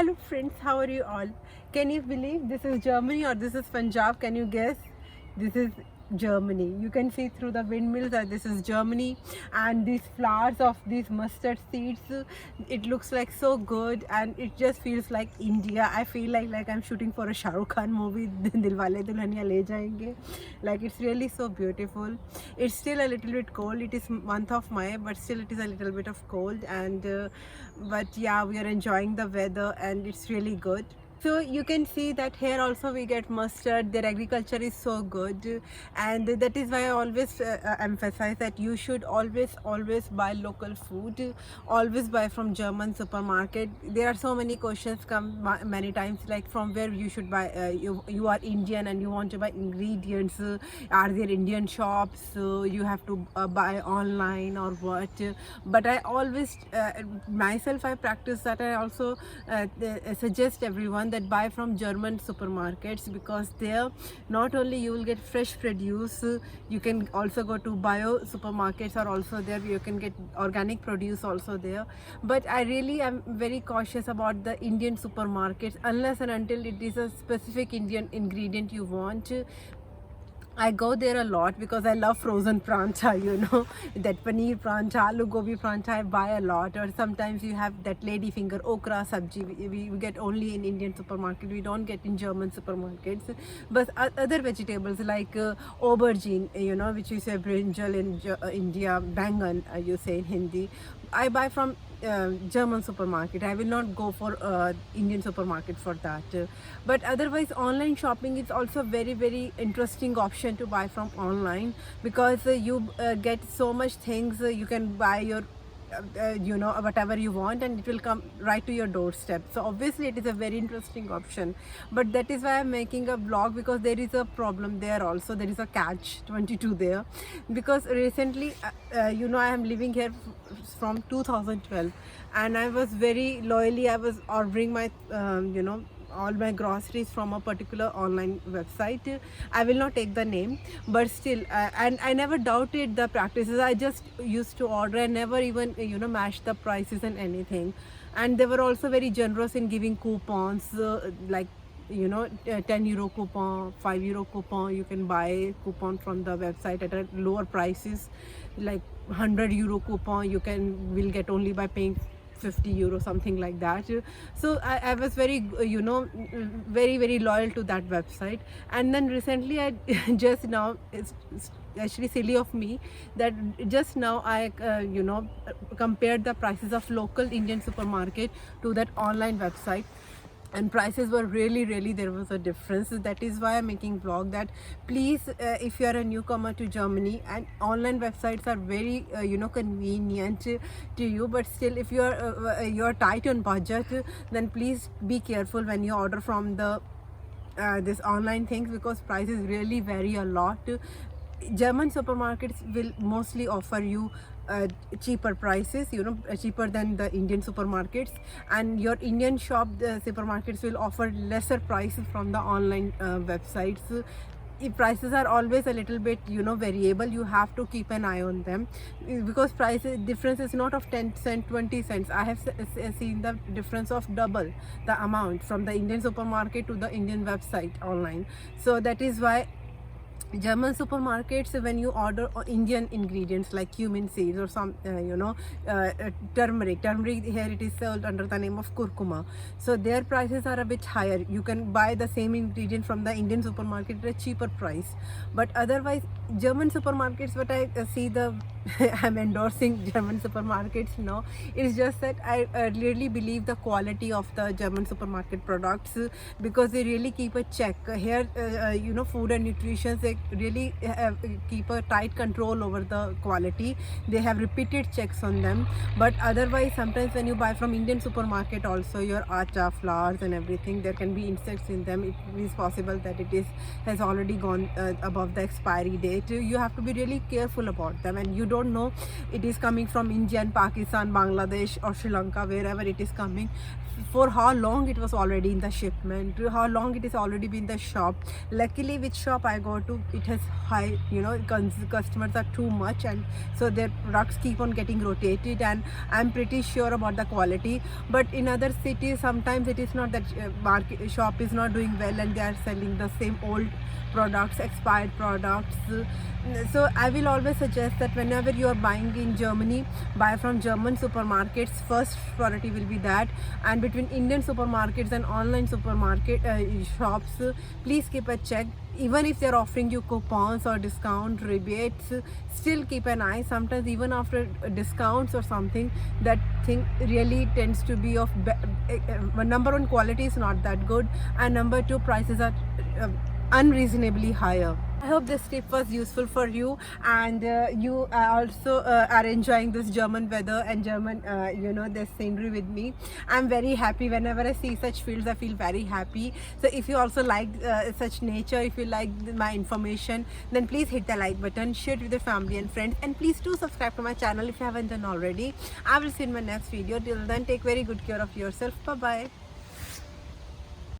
Hello friends, how are you all? Can you believe this is Germany or this is Punjab? Can you guess? This is Germany. You can see through the windmills that this is Germany, and these flowers of these mustard seeds, it looks like so good and it just feels like India. I feel like I'm shooting for a Shah Rukh Khan movie, Dilwale Dulhaniya Le Jayenge. Like, it's really so beautiful. It's still a little bit cold. It is month of May, but still it is a little bit of cold, and but yeah, we are enjoying the weather and it's really good. So you can see that here also we get mustard. Their agriculture is so good, and that is why I always emphasize that you should always buy local food, always buy from German supermarket. There are so many questions come many times, like from where you should buy. You are Indian and you want to buy ingredients. Are there Indian shops? You have to buy online or what? But I always myself, I practice that. I also suggest everyone that buy from German supermarkets, because there not only you will get fresh produce, you can also go to bio supermarkets are also there. You can get organic produce also there. But I really am very cautious about the Indian supermarkets, unless and until it is a specific Indian ingredient you want. I go there a lot because I love frozen pranta, that paneer pranta, aloo gobi pranta, I buy a lot. Or sometimes you have that lady finger, okra sabji, we get only in Indian supermarket, we don't get in German supermarkets. But other vegetables like aubergine, which you say brinjal in India, bangan, you say in Hindi, I buy from German supermarket. I will not go for Indian supermarket for that. But otherwise, online shopping is also very interesting option to buy from online, because you get so much things. You can buy your whatever you want, and it will come right to your doorstep. So obviously it is a very interesting option. But that is why I'm making a vlog, because there is a problem there also. There is a catch 22 there, because recently I am living here from 2012, and I was very loyally, I was ordering my all my groceries from a particular online website. I will not take the name, but still, and I never doubted the practices. I just used to order and never even match the prices and anything. And they were also very generous in giving coupons, like 10 euro coupon, 5 euro coupon. You can buy coupon from the website at a lower prices, like 100 euro coupon you will get only by paying 50 euro, something like that. So I was very very loyal to that website. And then recently I just now, it's actually silly of me that just now I compared the prices of local Indian supermarket to that online website, and prices were really there was a difference. That is why I'm making vlog, that please, if you are a newcomer to Germany, and online websites are very convenient to you, but still if you are tight on budget, then please be careful when you order from the this online things, because prices really vary a lot. German supermarkets will mostly offer you cheaper prices, cheaper than the Indian supermarkets, and your Indian supermarkets will offer lesser prices from the online websites. If prices are always a little bit variable, you have to keep an eye on them, because price difference is not of 10 cents 20 cents. I have seen the difference of double the amount from the Indian supermarket to the Indian website online. So that is why German supermarkets, when you order Indian ingredients like cumin seeds or some turmeric here it is sold under the name of kurkuma, so their prices are a bit higher. You can buy the same ingredient from the Indian supermarket at a cheaper price. But otherwise, German supermarkets, what I see the I'm endorsing German supermarkets now. It's just that I really believe the quality of the German supermarket products, because they really keep a check. Here, food and nutrition, they really keep a tight control over the quality. They have repeated checks on them. But otherwise, sometimes when you buy from Indian supermarket also, your acha, flours and everything, there can be insects in them. It is possible that it has already gone above the expiry date. You have to be really careful about them, and you don't know it is coming from India and Pakistan, Bangladesh or Sri Lanka, wherever it is coming, for how long it was already in the shipment, how long it is already been in the shop. Luckily, which shop I go to, it has high, you know, customers are too much, and so their products keep on getting rotated, and I'm pretty sure about the quality. But in other cities sometimes it is not that market shop is not doing well and they are selling the same old products, expired products. So I will always suggest that whenever you are buying in Germany, buy from German supermarkets. First priority will be that. And between Indian supermarkets and online supermarket shops, please keep a check. Even if they're offering you coupons or discount rebates, still keep an eye. Sometimes even after discounts or something, that thing really tends to be of number one, quality is not that good, and number two, prices are unreasonably higher. I hope this tip was useful for you, and you also are enjoying this German weather and German, you know, this scenery with me. I'm very happy whenever I see such fields. I feel very happy. So if you also like such nature, if you like my information, then please hit the like button, share it with your family and friends, and please do subscribe to my channel if you haven't done already. I will see you in my next video. Till then, take very good care of yourself. Bye bye.